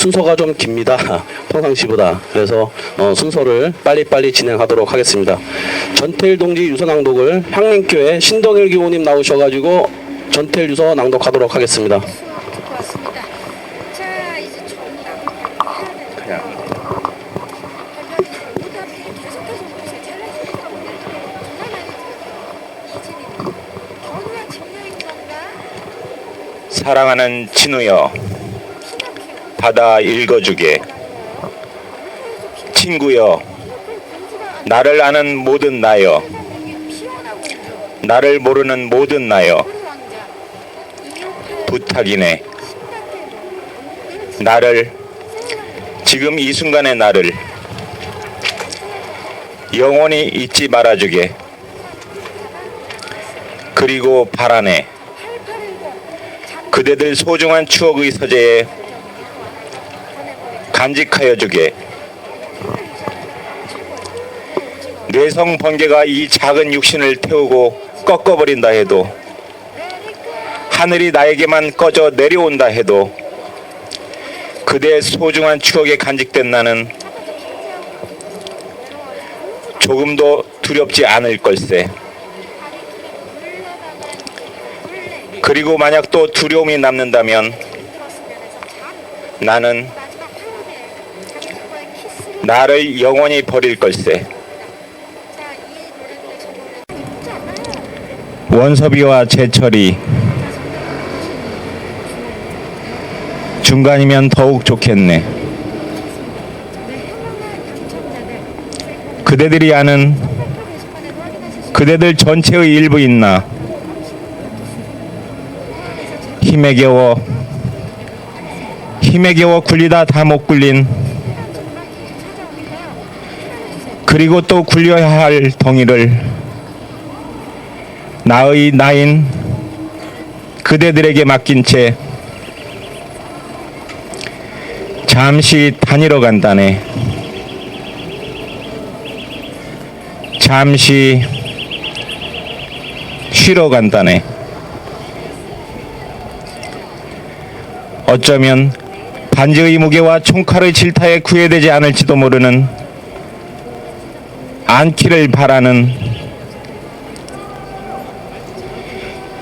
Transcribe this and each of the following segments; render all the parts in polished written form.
순서가 좀 깁니다. 평상시보다. 그래서 순서를 빨리빨리 진행하도록 하겠습니다. 전태일 동지 유서 낭독을 향림교회 신동일 교우님 나오셔가지고 전태일 유서 낭독하도록 하겠습니다. 고맙습니다. 자, 이제 정답 해야 돼요. 오답이 계속해서 오세요. 잘해주니까 오늘 정말 많이 들었어요. 이진입니다. 견우와 정렬인건가? 사랑하는 진우여, 받아 읽어주게. 친구여, 나를 아는 모든 나여, 나를 모르는 모든 나여, 부탁이네. 나를, 지금 이 순간의 나를 영원히 잊지 말아주게. 그리고 바라네. 그대들 소중한 추억의 서재에 간직하여 주게. 뇌성 번개가 이 작은 육신을 태우고 꺾어버린다 해도, 하늘이 나에게만 꺼져 내려온다 해도 그대의 소중한 추억에 간직된 나는 조금도 두렵지 않을 걸세. 그리고 만약 또 두려움이 남는다면 나는 나를 영원히 버릴 걸세. 원섭이와 재철이 중간이면 더욱 좋겠네. 그대들이 아는 그대들 전체의 일부 있나. 힘에 겨워 굴리다 다 못 굴린, 그리고 또 굴려야 할 덩이를 나인 그대들에게 맡긴 채 잠시 다니러 간다네. 잠시 쉬러 간다네. 어쩌면 반지의 무게와 총칼의 질타에 구애되지 않을지도 모르는, 않기를 바라는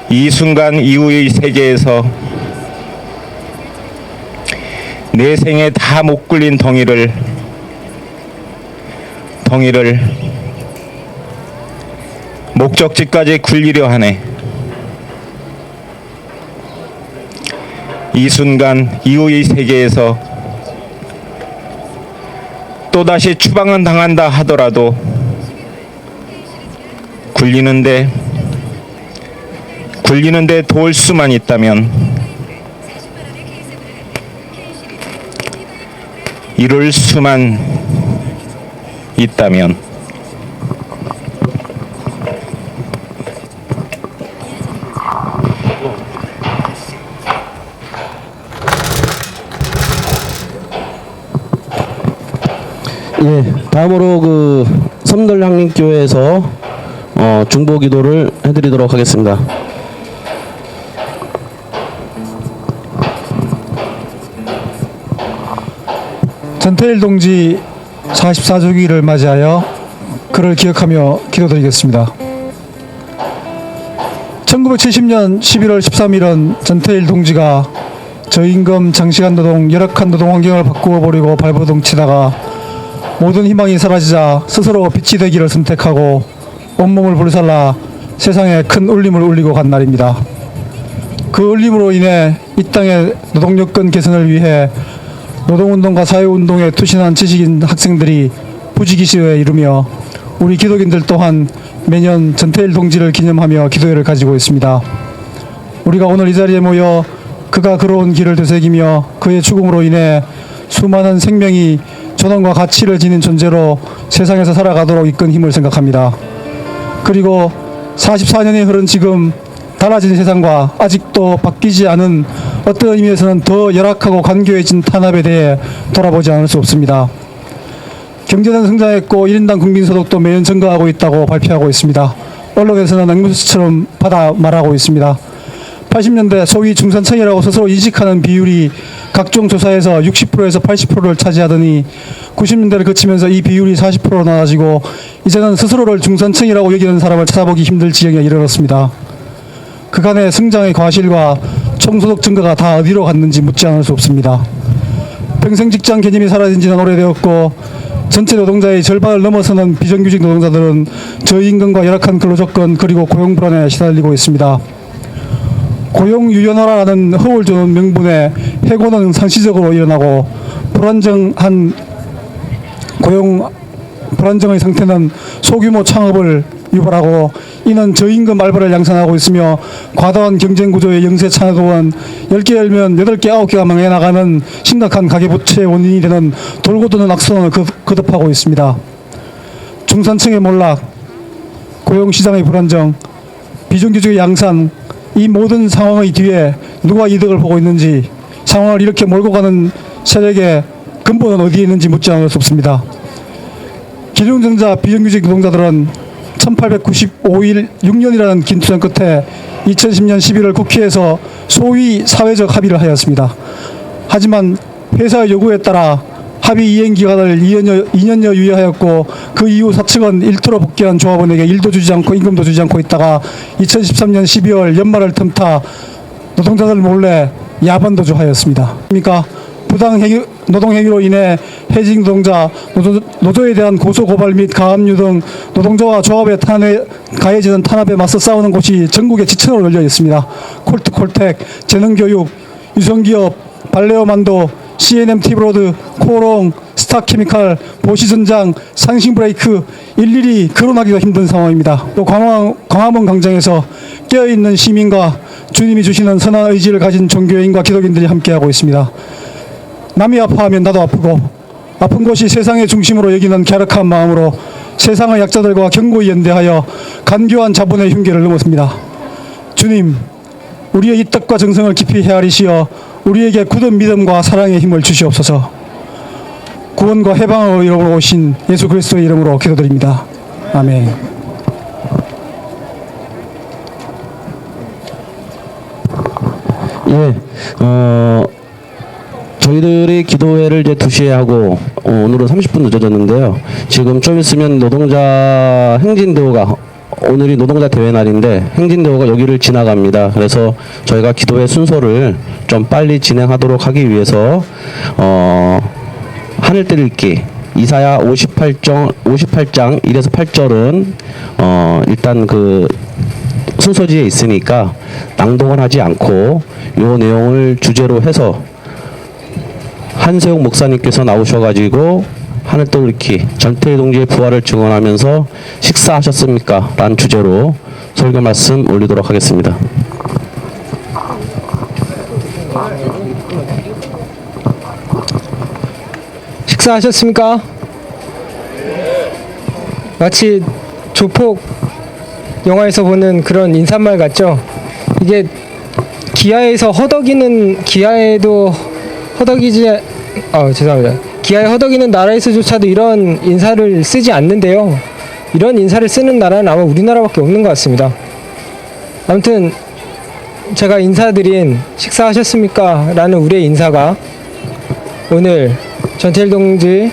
이 순간 이후의 세계에서 내 생에 다 못 굴린 덩이를 목적지까지 굴리려 하네. 이 순간 이후의 세계에서 또다시 추방은 당한다 하더라도 굴리는데 도울 수만 있다면, 이룰 수만 있다면, 예, 다음으로 섬들향림교회에서 중보기도를 해드리도록 하겠습니다. 전태일 동지 44주기를 맞이하여 그를 기억하며 기도드리겠습니다. 1970년 11월 13일은 전태일 동지가 저임금 장시간 노동, 열악한 노동 환경을 바꾸어버리고 발버둥 치다가 모든 희망이 사라지자 스스로 빛이 되기를 선택하고 온몸을 불살라 세상에 큰 울림을 울리고 간 날입니다. 그 울림으로 인해 이 땅의 노동여건 개선을 위해 노동운동과 사회운동에 투신한 지식인 학생들이 부지기수에 이르며 우리 기독인들 또한 매년 전태일 동지를 기념하며 기도회를 가지고 있습니다. 우리가 오늘 이 자리에 모여 그가 걸어온 길을 되새기며 그의 죽음으로 인해 수많은 생명이 존엄과 가치를 지닌 존재로 세상에서 살아가도록 이끈 힘을 생각합니다. 그리고 44년이 흐른 지금 달라진 세상과 아직도 바뀌지 않은 어떤 의미에서는 더 열악하고 간교해진 탄압에 대해 돌아보지 않을 수 없습니다. 경제는 성장했고 1인당 국민소득도 매년 증가하고 있다고 발표하고 있습니다. 언론에서는 앵무새처럼 받아 말하고 있습니다. 80년대 소위 중산층이라고 스스로 인식하는 비율이 각종 조사에서 60%에서 80%를 차지하더니 90년대를 거치면서 이 비율이 40%로 낮아지고 이제는 스스로를 중산층이라고 여기는 사람을 찾아보기 힘들 지경에 이르렀습니다. 그간의 성장의 과실과 총소득 증가가 다 어디로 갔는지 묻지 않을 수 없습니다. 평생 직장 개념이 사라진 지는 오래되었고 전체 노동자의 절반을 넘어서는 비정규직 노동자들은 저임금과 열악한 근로조건 그리고 고용 불안에 시달리고 있습니다. 고용 유연화라는 허울 주는 명분에 해고는 상시적으로 일어나고 불안정의 상태는 소규모 창업을 유발하고 이는 저임금 알바를 양산하고 있으며 과다한 경쟁 구조의 영세 창업은 10개 열면 8개, 9개가 망해 나가는 심각한 가계부채의 원인이 되는 돌고 도는 악순환을 거듭하고 있습니다. 중산층의 몰락, 고용시장의 불안정, 비정규직의 양산, 이 모든 상황의 뒤에 누가 이득을 보고 있는지 상황을 이렇게 몰고 가는 세력의 근본은 어디에 있는지 묻지 않을 수 없습니다. 기능정자 비정규직 노동자들은 1895일 6년이라는 긴 투쟁 끝에 2010년 11월 국회에서 소위 사회적 합의를 하였습니다. 하지만 회사의 요구에 따라 합의 이행 기간을 2년여 유예하였고 그 이후 사측은 일터로 복귀한 조합원에게 일도 주지 않고 임금도 주지 않고 있다가 2013년 12월 연말을 틈타 노동자들 몰래 야반도 주하였습니다. 그러니까 부당 노동행위로 인해 해직 노동자, 노조에 대한 고소고발 및 가압류 등 노동자와 조합에 가해지는 탄압에 맞서 싸우는 곳이 전국에 지천으로 열려 있습니다. 콜트콜텍, 재능교육, 유성기업, 발레오만도, C&M 티브로드, 코롱, 스타케미칼, 보시전장, 상싱브레이크 일일이 거론하기가 힘든 상황입니다. 또 광화문 광장에서 깨어있는 시민과 주님이 주시는 선한 의지를 가진 종교인과 기독인들이 함께하고 있습니다. 남이 아파하면 나도 아프고 아픈 곳이 세상의 중심으로 여기는 갸륵한 마음으로 세상의 약자들과 견고히 연대하여 간교한 자본의 흉계를 넘었습니다. 주님, 우리의 이 뜻과 정성을 깊이 헤아리시어 우리에게 굳은 믿음과 사랑의 힘을 주시옵소서. 구원과 해방의 이름으로 오신 예수 그리스도의 이름으로 기도드립니다. 아멘. 저희들이 기도회를 이제 2시에 하고 오늘은 30분 늦어졌는데요. 지금 좀 있으면 노동자 행진대호가 오늘이 노동자 대회 날인데 행진대호가 여기를 지나갑니다. 그래서 저희가 기도회 순서를 좀 빨리 진행하도록 하기 위해서 하늘뜰 읽기 이사야 58장 1에서 8절은 일단 그 순서지에 있으니까 낭독은 하지 않고 요 내용을 주제로 해서 한세웅 목사님께서 나오셔가지고 하늘뜰 읽기 전태일 동지의 부활을 증언하면서 식사하셨습니까? 라는 주제로 설교 말씀 올리도록 하겠습니다. 식사하셨습니까? 마치 조폭 영화에서 보는 그런 인사말 같죠? 이게 기아에서 기아에도 죄송합니다. 기아에 허덕이는 나라에서조차도 이런 인사를 쓰지 않는데요. 이런 인사를 쓰는 나라는 아마 우리나라밖에 없는 것 같습니다. 아무튼 제가 인사드린 식사하셨습니까? 라는 우리의 인사가 오늘 전태일 동지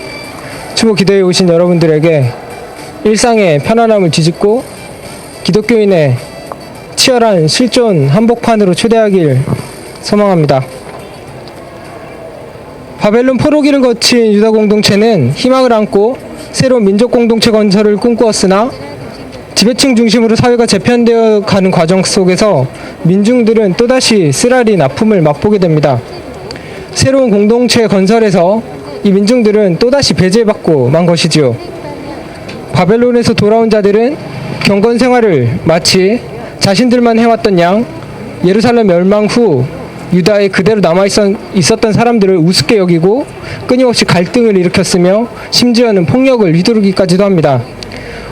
추모 기도에 오신 여러분들에게 일상의 편안함을 뒤집고 기독교인의 치열한 실존 한복판으로 초대하길 소망합니다. 바벨론 포로기를 거친 유다 공동체는 희망을 안고 새로운 민족 공동체 건설을 꿈꾸었으나 지배층 중심으로 사회가 재편되어 가는 과정 속에서 민중들은 또다시 쓰라린 아픔을 맛보게 됩니다. 새로운 공동체 건설에서 이 민중들은 또다시 배제받고 만 것이지요. 바벨론에서 돌아온 자들은 경건 생활을 마치 자신들만 해왔던 양 예루살렘 멸망 후 유다에 그대로 남아있었던 사람들을 우습게 여기고 끊임없이 갈등을 일으켰으며 심지어는 폭력을 휘두르기까지도 합니다.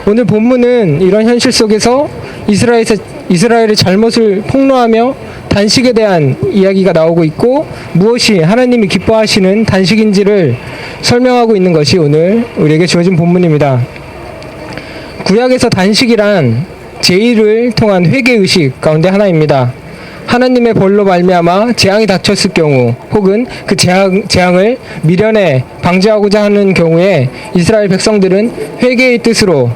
오늘 본문은 이런 현실 속에서 이스라엘의 잘못을 폭로하며 단식에 대한 이야기가 나오고 있고 무엇이 하나님이 기뻐하시는 단식인지를 설명하고 있는 것이 오늘 우리에게 주어진 본문입니다. 구약에서 단식이란 제의를 통한 회개의식 가운데 하나입니다. 하나님의 벌로 말미암아 재앙이 닥쳤을 경우 혹은 그 재앙을 미련에 방지하고자 하는 경우에 이스라엘 백성들은 회개의 뜻으로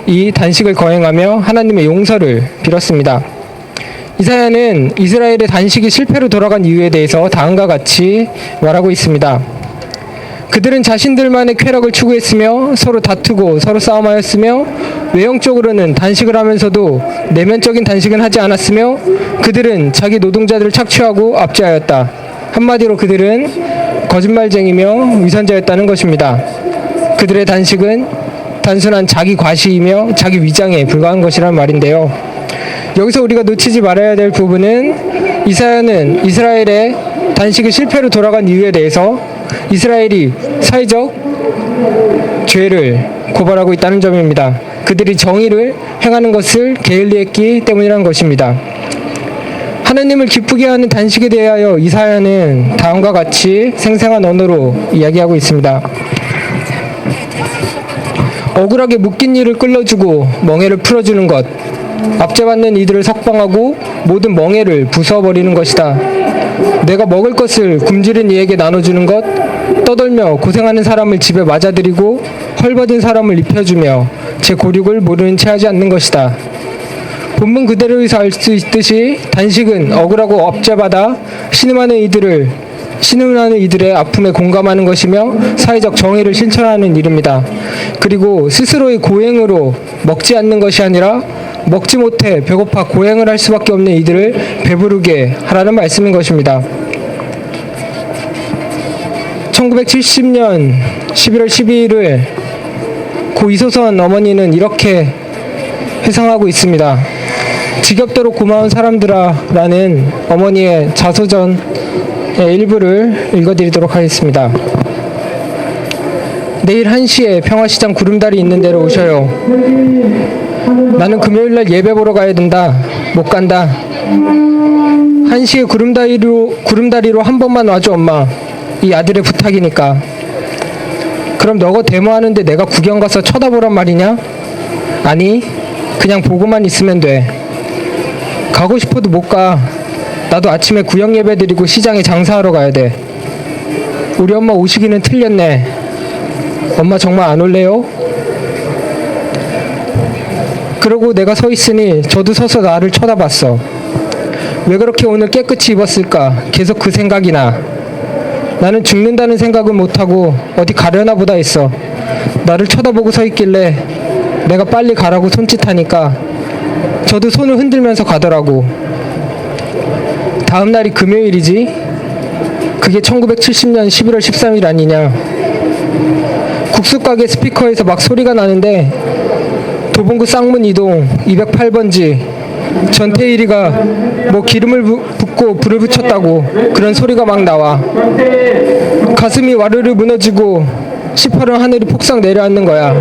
이 단식을 거행하며 하나님의 용서를 빌었습니다. 이사야는 이스라엘의 단식이 실패로 돌아간 이유에 대해서 다음과 같이 말하고 있습니다. 그들은 자신들만의 쾌락을 추구했으며 서로 다투고 서로 싸움하였으며 외형적으로는 단식을 하면서도 내면적인 단식은 하지 않았으며 그들은 자기 노동자들을 착취하고 압제하였다. 한마디로 그들은 거짓말쟁이며 위선자였다는 것입니다. 그들의 단식은 단순한 자기 과시이며 자기 위장에 불과한 것이란 말인데요. 여기서 우리가 놓치지 말아야 될 부분은 이사야는 이스라엘의 단식이 실패로 돌아간 이유에 대해서 이스라엘이 사회적 죄를 고발하고 있다는 점입니다. 그들이 정의를 행하는 것을 게을리했기 때문이라는 것입니다. 하나님을 기쁘게 하는 단식에 대하여 이사야는 다음과 같이 생생한 언어로 이야기하고 있습니다. 억울하게 묶인 이를 끌어주고 멍에를 풀어주는 것, 압제받는 이들을 석방하고 모든 멍에를 부숴버리는 것이다. 내가 먹을 것을 굶주린 이에게 나눠주는 것, 떠돌며 고생하는 사람을 집에 맞아들이고 헐벗은 사람을 입혀주며 제 고륙을 모르는 채 하지 않는 것이다. 본문 그대로에서 알 수 있듯이 단식은 억울하고 압제받아 신음하는 이들의 아픔에 공감하는 것이며 사회적 정의를 실천하는 일입니다. 그리고 스스로의 고행으로 먹지 않는 것이 아니라 먹지 못해 배고파 고행을 할 수밖에 없는 이들을 배부르게 하라는 말씀인 것입니다. 1970년 11월 12일을 고 이소선 어머니는 이렇게 회상하고 있습니다. 지겹도록 고마운 사람들아라는 어머니의 자서전의 일부를 읽어드리도록 하겠습니다. 내일 1시에 평화시장 구름다리 있는 데로 오셔요. 나는 금요일날 예배 보러 가야 된다. 못 간다. 1시에 구름다리로 한 번만 와줘 엄마. 이 아들의 부탁이니까. 그럼 너가 데모하는데 내가 구경 가서 쳐다보란 말이냐? 아니, 그냥 보고만 있으면 돼. 가고 싶어도 못 가. 나도 아침에 구역 예배 드리고 시장에 장사하러 가야 돼. 우리 엄마 오시기는 틀렸네. 엄마 정말 안 올래요? 그러고 내가 서 있으니 저도 서서 나를 쳐다봤어. 왜 그렇게 오늘 깨끗이 입었을까? 계속 그 생각이 나. 나는 죽는다는 생각은 못하고 어디 가려나 보다 했어. 나를 쳐다보고 서 있길래 내가 빨리 가라고 손짓하니까 저도 손을 흔들면서 가더라고. 다음 날이 금요일이지? 그게 1970년 11월 13일 아니냐. 국수가게 스피커에서 막 소리가 나는데 도봉구 쌍문 이동 208번지 전태일이가 뭐 기름을 붓고 불을 붙였다고 그런 소리가 막 나와. 가슴이 와르르 무너지고 시퍼런 하늘이 폭삭 내려앉는 거야.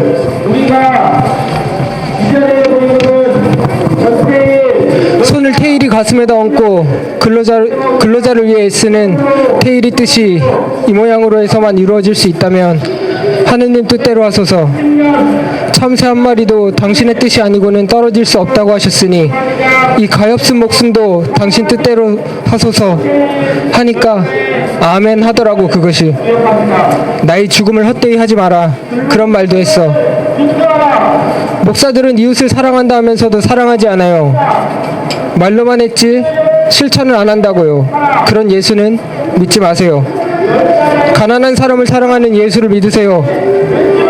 손을 태일이 가슴에다 얹고 근로자를 위해 애쓰는 태일이 뜻이 이 모양으로 해서만 이루어질 수 있다면 하느님 뜻대로 하소서. 참새 한 마리도 당신의 뜻이 아니고는 떨어질 수 없다고 하셨으니 이 가엾은 목숨도 당신 뜻대로 하소서 하니까 아멘 하더라고. 그것이 나의 죽음을 헛되이 하지 마라 그런 말도 했어. 목사들은 이웃을 사랑한다 하면서도 사랑하지 않아요. 말로만 했지 실천을 안 한다고요. 그런 예수는 믿지 마세요. 가난한 사람을 사랑하는 예수를 믿으세요.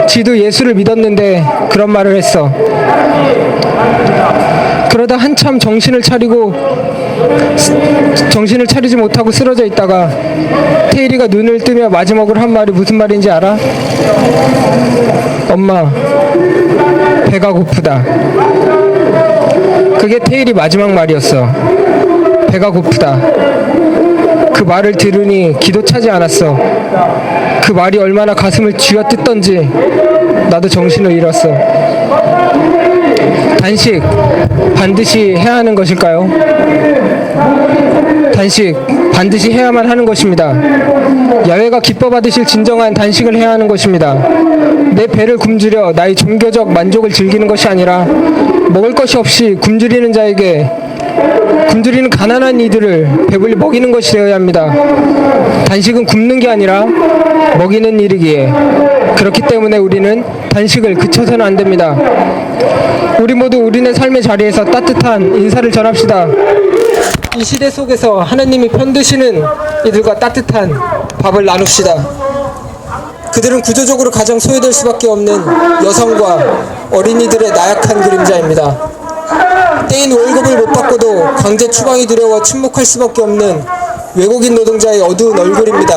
지도 예수를 믿었는데 그런 말을 했어. 그러다 한참 정신을 차리지 못하고 쓰러져 있다가 태일이가 눈을 뜨며 마지막으로 한 말이 무슨 말인지 알아? 엄마, 배가 고프다. 그게 태일이 마지막 말이었어. 배가 고프다. 그 말을 들으니 기도 차지 않았어. 그 말이 얼마나 가슴을 쥐어뜯던지 나도 정신을 잃었어. 단식 반드시 해야 하는 것일까요? 단식 반드시 해야만 하는 것입니다. 야훼가 기뻐 받으실 진정한 단식을 해야 하는 것입니다. 내 배를 굶주려 나의 종교적 만족을 즐기는 것이 아니라 먹을 것이 없이 굶주리는 자에게 굶주리는 가난한 이들을 배불리 먹이는 것이 되어야 합니다. 단식은 굶는 게 아니라 먹이는 일이기에 그렇기 때문에 우리는 단식을 그쳐서는 안 됩니다. 우리 모두 우리네 삶의 자리에서 따뜻한 인사를 전합시다. 이 시대 속에서 하나님이 편드시는 이들과 따뜻한 밥을 나눕시다. 그들은 구조적으로 가장 소외될 수밖에 없는 여성과 어린이들의 나약한 그림자입니다. 떼인 월급을 못 받고도 강제 추방이 두려워 침묵할 수밖에 없는 외국인 노동자의 어두운 얼굴입니다.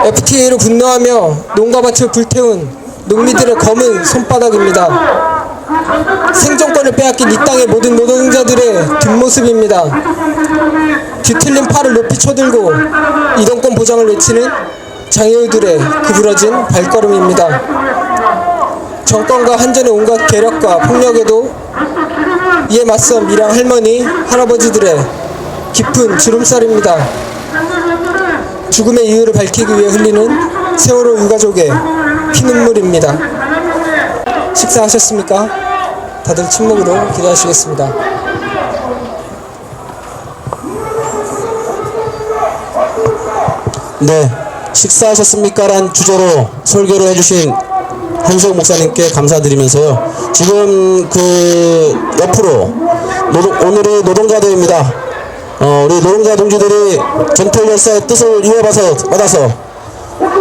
FTA로 분노하며 농가밭을 불태운 농민들의 검은 손바닥입니다. 생존권을 빼앗긴 이 땅의 모든 노동자들의 뒷모습입니다. 뒤틀린 팔을 높이 쳐들고 이동권 보장을 외치는 장애우들의 구부러진 발걸음입니다. 정권과 한전의 온갖 괴력과 폭력에도 이에 맞서 밀양 할머니, 할아버지들의 깊은 주름살입니다. 죽음의 이유를 밝히기 위해 흘리는 세월호 유가족의 피눈물입니다. 식사하셨습니까? 다들 침묵으로 기도하시겠습니다. 네, 식사하셨습니까? 란 주제로 설교를 해주신 한수영 목사님께 감사드리면서요. 지금 그 옆으로 오늘이 노동자대회입니다. 우리 노동자 동지들이 전태일 열사의 뜻을 받아서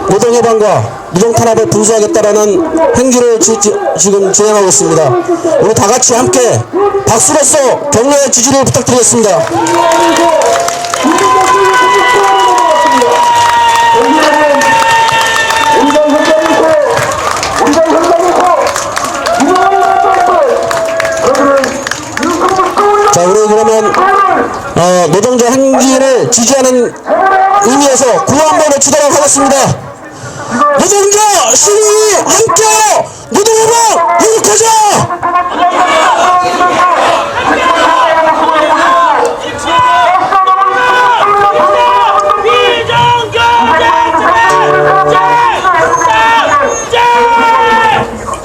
노동해방과 노동탄압을 분수하겠다라는 행진을 지금 진행하고 있습니다. 우리 다 같이 함께 박수로서 격려의 지지를 부탁드리겠습니다. 자, 우리 그러면 노동자 행진을 지지하는 의미에서 구호 한번 외치도록 하겠습니다. 노동자 시위 함께하여 노동해방 행복하자!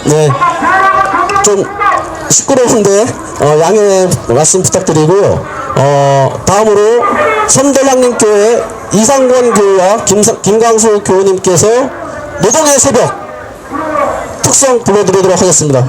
네, 좀 시끄러운데 양해 말씀 부탁드리고요. 다음으로 선대량림교회 이상권 교회와 김광수 교우님께서 노동의 새벽 특성 불러드리도록 하겠습니다.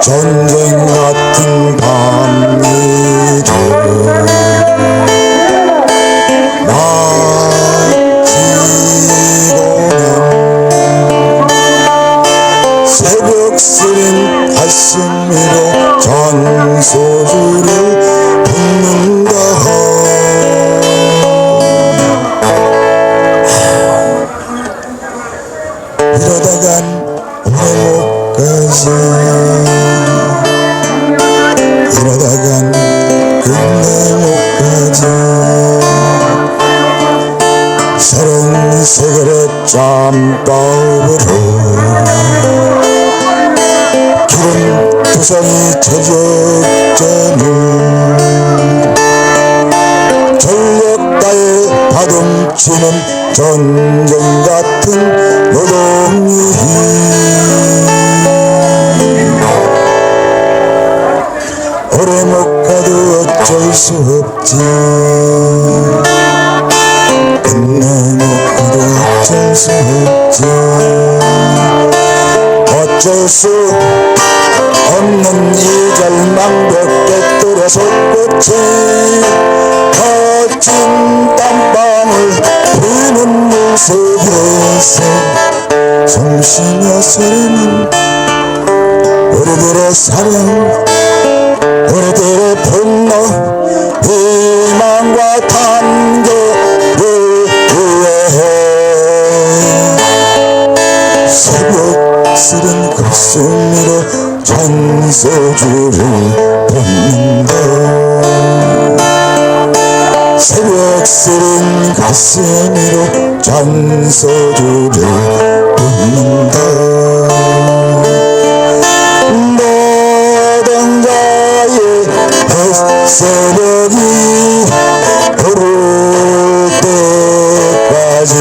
전쟁 같은 밤이죠. 마치고는 새벽 쓰린 가슴 위로 전소주를 붓는다. 이러다간 오래 못 가지. 이러다간 끝내 못 가지. 33그릇 짬밥으로 기름 두성이 저녁제는 전력 다해 파동치는 전쟁 같은 노동의 오래 못 가도 어쩔 수 없지. 끝내 못 가도 어쩔 수 없지. 어쩔 수 없는 이 절망벽에 뚫어 솟구치 거친 땀방울 피는 물 속에서 숨쉬며 서리는 우리들의 사랑, 우리들의 분노, 희망과 단계를 위해 새벽 쓰린 가슴 위로 전소주를 붓는다. 새벽 쓰린 가슴으로 잔소주를 붓는다. 노동자의 햇새벽이 흐를 때까지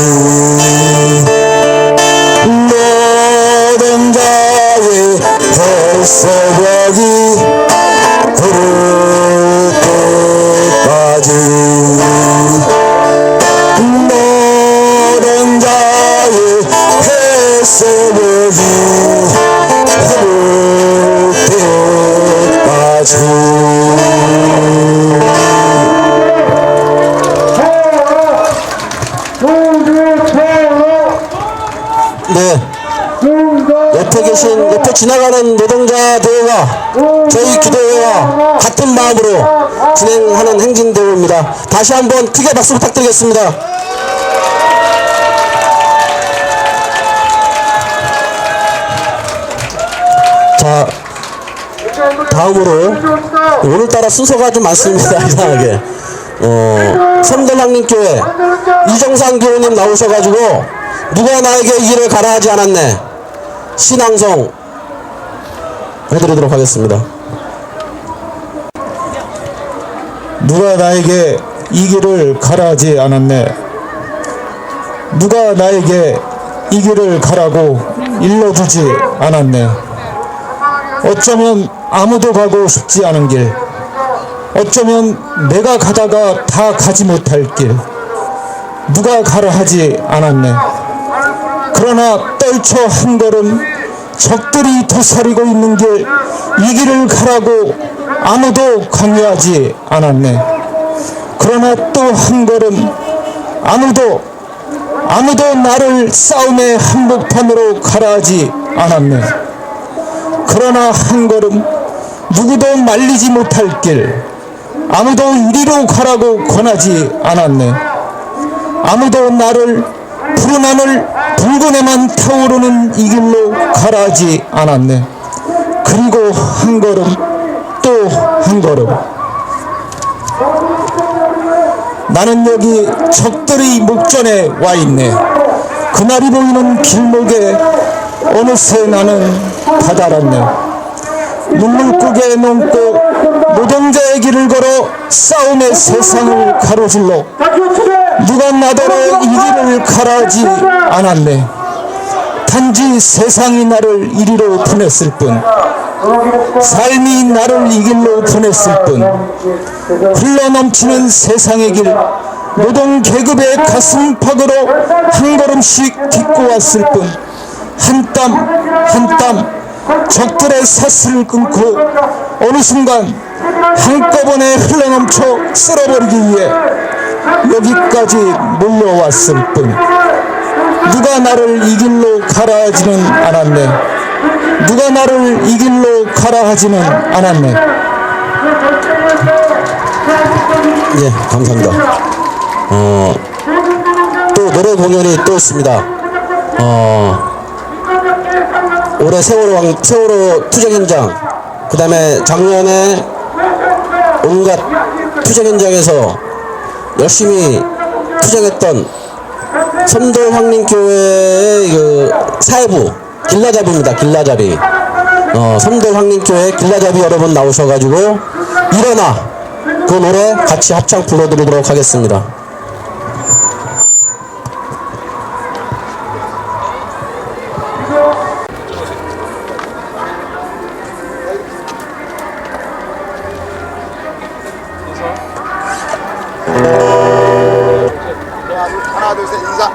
노동자의 햇새벽이 흐를 때까지 노동자의 햇새벽이 흐를 때까지. 네, 옆에 지나가는 노동자대회가 저희 기도회와 같은 마음으로 진행하는 행진대회입니다. 다시 한번 크게 박수 부탁드리겠습니다. 자, 다음으로 오늘따라 순서가 좀 많습니다. 이상하게 섬들향림교회 이정상 교우님 나오셔가지고 누가 나에게 이 길을 가라 하지 않았네 신앙송 해드리도록 하겠습니다. 누가 나에게 이 길을 가라 하지 않았네. 누가 나에게 이 길을 가라고 일러주지 않았네. 어쩌면 아무도 가고 싶지 않은 길, 어쩌면 내가 가다가 다 가지 못할 길, 누가 가라 하지 않았네. 그러나 떨쳐 한 걸음 적들이 도사리고 있는 길, 이 길을 가라고 아무도 강요하지 않았네. 그러나 또 한 걸음 아무도 나를 싸움의 한복판으로 가라 하지 않았네. 그러나 한 걸음 누구도 말리지 못할 길, 아무도 이리로 가라고 권하지 않았네. 아무도 나를 푸른 하늘 붉은에만 타오르는 이 길로 가라 하지 않았네. 그리고 한 걸음 또 한 걸음 나는 여기 적들의 목전에 와 있네. 그날이 보이는 길목에 어느새 나는 다다랐네. 눈물고개 넘고 노동자의 길을 걸어 싸움의 세상을 가로질러 누가 나더러 이 길을 가라 하지 않았네. 단지 세상이 나를 이리로 보냈을 뿐, 삶이 나를 이 길로 보냈을 뿐, 흘러넘치는 세상의 길, 노동 계급의 가슴팍으로 한 걸음씩 딛고 왔을 뿐, 한 땀 한 땀 적들의 사슬을 끊고 어느 순간 한꺼번에 흘러넘쳐 쓸어버리기 위해 여기까지 몰려왔을 뿐, 누가 나를 이 길로 가라 하지는 않았네. 누가 나를 이 길로 가라 하지는 않았네. 예, 감사합니다. 또 노래 공연이 또 있습니다. 올해 세월호 투쟁 현장, 그 다음에 작년에 온갖 투쟁 현장에서 열심히 투쟁했던 섬돌황림교회의 그 사회부 길라잡이입니다. 길라잡이. 섬돌황림교회 길라잡이 여러분 나오셔가지고 일어나 그 노래 같이 합창 불러드리도록 하겠습니다. 하나 둘 셋 인사.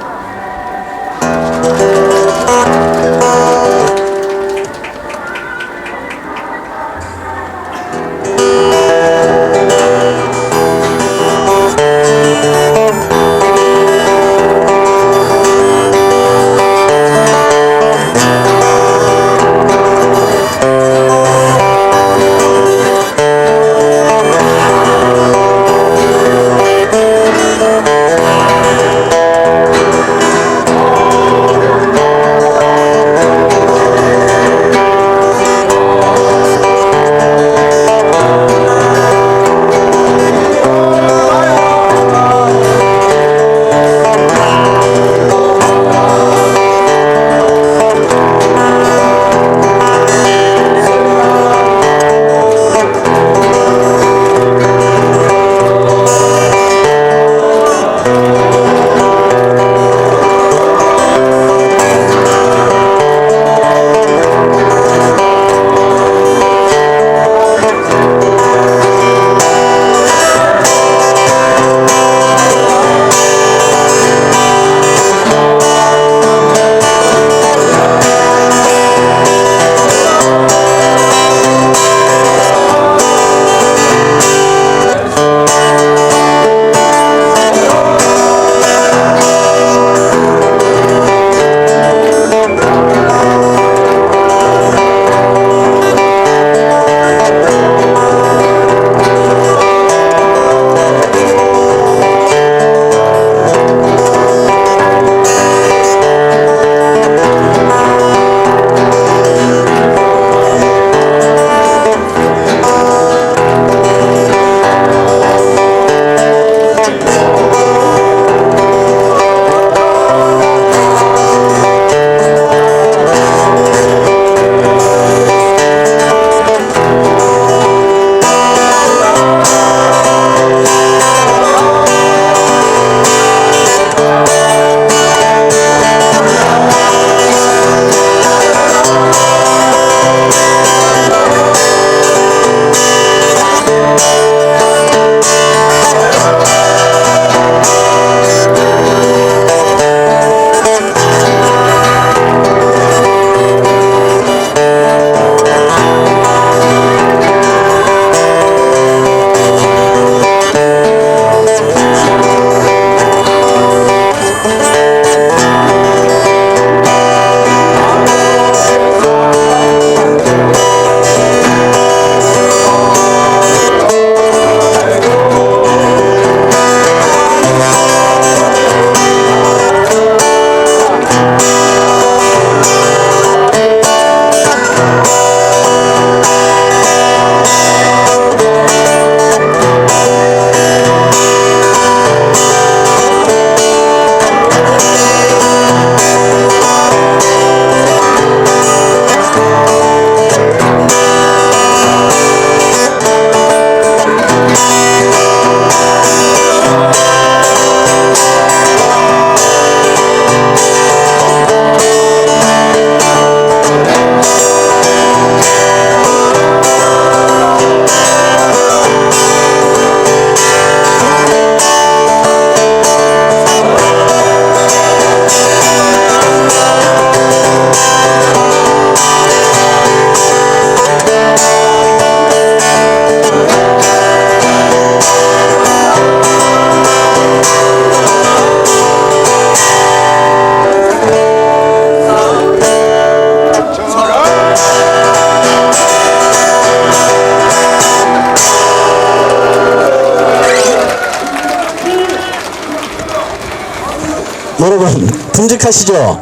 기억하시죠?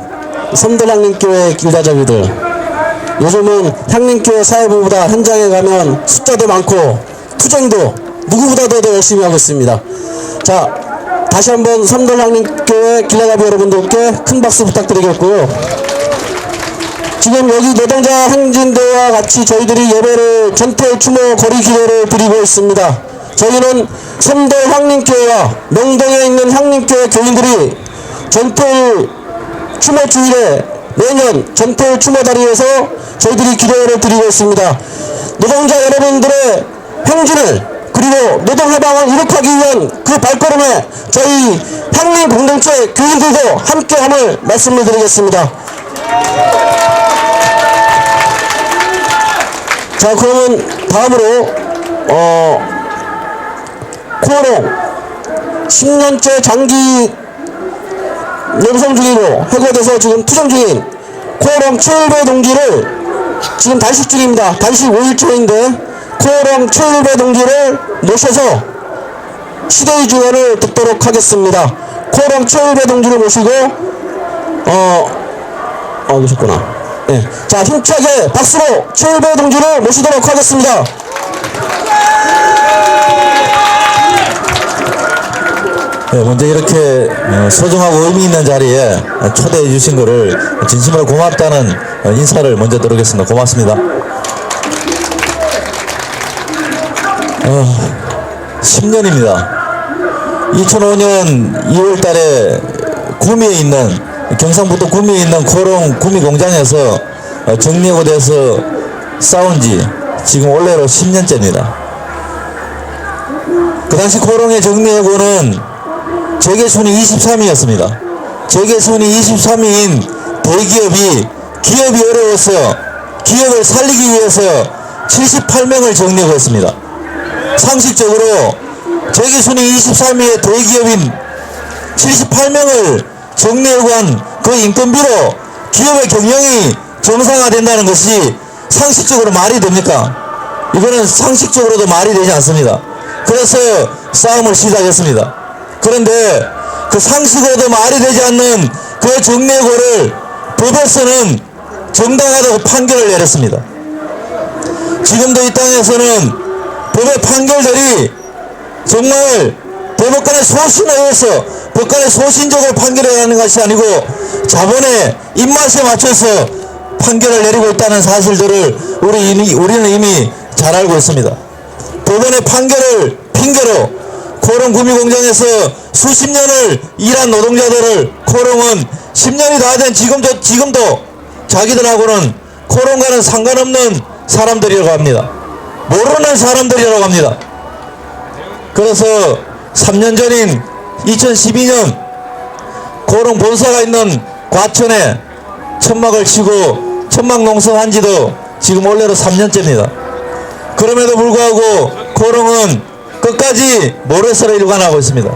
섬돌향림교회 길가잡이들. 요즘은 향림교회 사회부보다 현장에 가면 숫자도 많고 투쟁도 누구보다도 더 열심히 하고 있습니다. 자, 다시 한번 섬돌향림교회 길가잡이 여러분들께 큰 박수 부탁드리겠고요. 지금 여기 노동자 행진대와 같이 저희들이 예배를 전태 추모 거리 기도를 드리고 있습니다. 저희는 섬도 향림교회와 명동에 있는 향림교회 교인들이 전태 추모 주일에 매년 전태 추모다리에서 저희들이 기도를 드리고 있습니다. 노동자 여러분들의 행진을 그리고 노동해방을 이룩하기 위한 그 발걸음에 저희 향림 공동체 교인들도 함께함을 말씀을 드리겠습니다. 자, 그러면 다음으로 코오롱 10년째 장기 내구성 중이고 해고돼서 지금 투쟁 중인 코오롱 최일배 동지를 지금 단식 중입니다. 단식 5일째인데 코오롱 최일배 동지를 모셔서 시대의 주관을 듣도록 하겠습니다. 코오롱 최일배 동지를 모시고 계셨구나. 네. 자, 힘차게 박수로 최일배 동지를 모시도록 하겠습니다. 네, 먼저 이렇게 소중하고 의미 있는 자리에 초대해 주신 것을 진심으로 고맙다는 인사를 먼저 드리겠습니다. 고맙습니다. 10년입니다. 2005년 2월 달에 구미에 있는 경상북도 구미에 있는 코오롱 구미 공장에서 정리해고돼서 싸운 지 지금 올해로 10년째입니다. 그 당시 코오롱의 정리해고는 재계순위 23위였습니다. 재계순위 23위인 대기업이 기업이 어려워서 기업을 살리기 위해서 78명을 정리해고했습니다. 상식적으로 재계순위 23위의 대기업인 78명을 정리해고한 그 인건비로 기업의 경영이 정상화된다는 것이 상식적으로 말이 됩니까? 이거는 상식적으로도 말이 되지 않습니다. 그래서 싸움을 시작했습니다. 그런데 그 상식으로도 말이 되지 않는 그 정리해고를 법에서는 정당하다고 판결을 내렸습니다. 지금도 이 땅에서는 법의 판결들이 정말 대법관의 소신에 의해서 법관의 소신적으로 판결을 하는 것이 아니고 자본의 입맛에 맞춰서 판결을 내리고 있다는 사실들을 우리는 이미 잘 알고 있습니다. 법원의 판결을 핑계로 코오롱 구미공장에서 수십 년을 일한 노동자들을 코오롱은 10년이 다 된 지금도 자기들하고는 코오롱과는 상관없는 사람들이라고 합니다. 모르는 사람들이라고 합니다. 그래서 3년 전인 2012년 코오롱 본사가 있는 과천에 천막을 치고 천막 농성한 지도 지금 올해로 3년째입니다. 그럼에도 불구하고 코오롱은 끝까지 모래설에 일관하고 있습니다.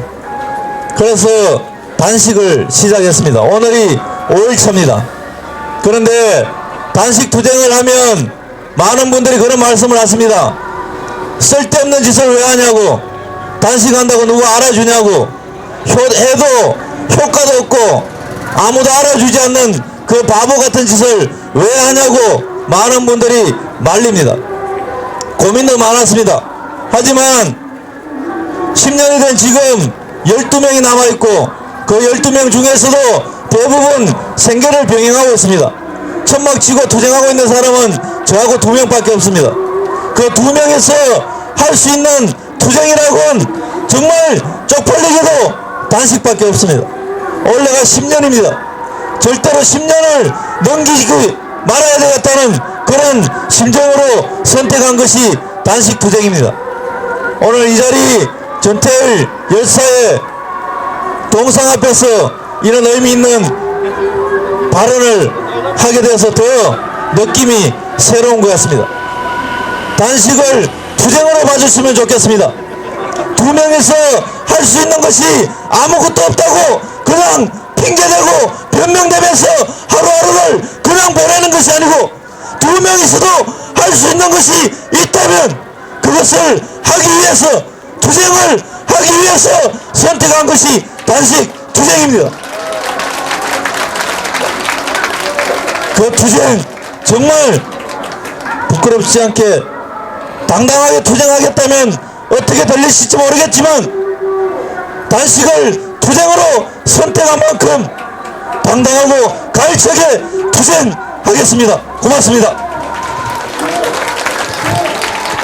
그래서 단식을 시작했습니다. 오늘이 5일차입니다. 그런데 단식 투쟁을 하면 많은 분들이 그런 말씀을 하십니다. 쓸데없는 짓을 왜 하냐고, 단식한다고 누가 알아주냐고, 해도 효과도 없고 아무도 알아주지 않는 그 바보 같은 짓을 왜 하냐고 많은 분들이 말립니다. 고민도 많았습니다. 하지만 10년이 된 지금 12명이 남아있고 그 12명 중에서도 대부분 생계를 병행하고 있습니다. 천막 치고 투쟁하고 있는 사람은 저하고 2명밖에 없습니다. 그 2명에서 할 수 있는 투쟁이라고는 정말 쪽팔리게도 단식밖에 없습니다. 올해가 10년입니다. 절대로 10년을 넘기지 말아야 되겠다는 그런 심정으로 선택한 것이 단식 투쟁입니다. 오늘 이 자리 전태일 열사의 동상 앞에서 이런 의미 있는 발언을 하게 돼서 더 느낌이 새로운 것 같습니다. 단식을 투쟁으로 봐주시면 좋겠습니다. 2명에서 할 수 있는 것이 아무것도 없다고 그냥 핑계대고 변명되면서 하루하루를 그냥 보내는 것이 아니고 2명이서도 할 수 있는 것이 있다면 그것을 하기 위해서 투쟁을 하기 위해서 선택한 것이 단식 투쟁입니다. 그 투쟁 정말 부끄럽지 않게 당당하게 투쟁하겠다면 어떻게 들리실지 모르겠지만 단식을 투쟁으로 선택한 만큼 당당하고 가열차게 투쟁하겠습니다. 고맙습니다.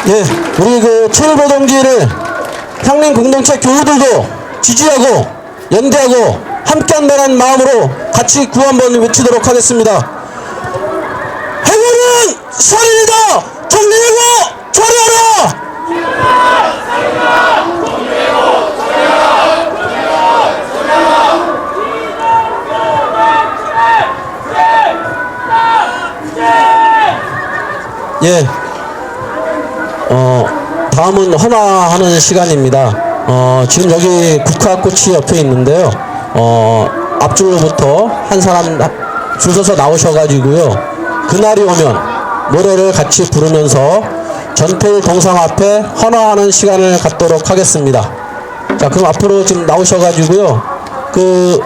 예, 우리 그 최일보 동지를 향림 공동체 교우들도 지지하고 연대하고 함께한다는 마음으로 같이 구호 한번 외치도록 하겠습니다. 해고는 살인이다! 정리하고 처리하라! 예. 다음은 헌화하는 시간입니다. 지금 여기 국화꽃이 옆에 있는데요. 앞줄로부터 한 사람 줄 서서 나오셔가지고요. 그날이 오면 노래를 같이 부르면서 전태일 동상 앞에 헌화하는 시간을 갖도록 하겠습니다. 자, 그럼 앞으로 지금 나오셔가지고요. 그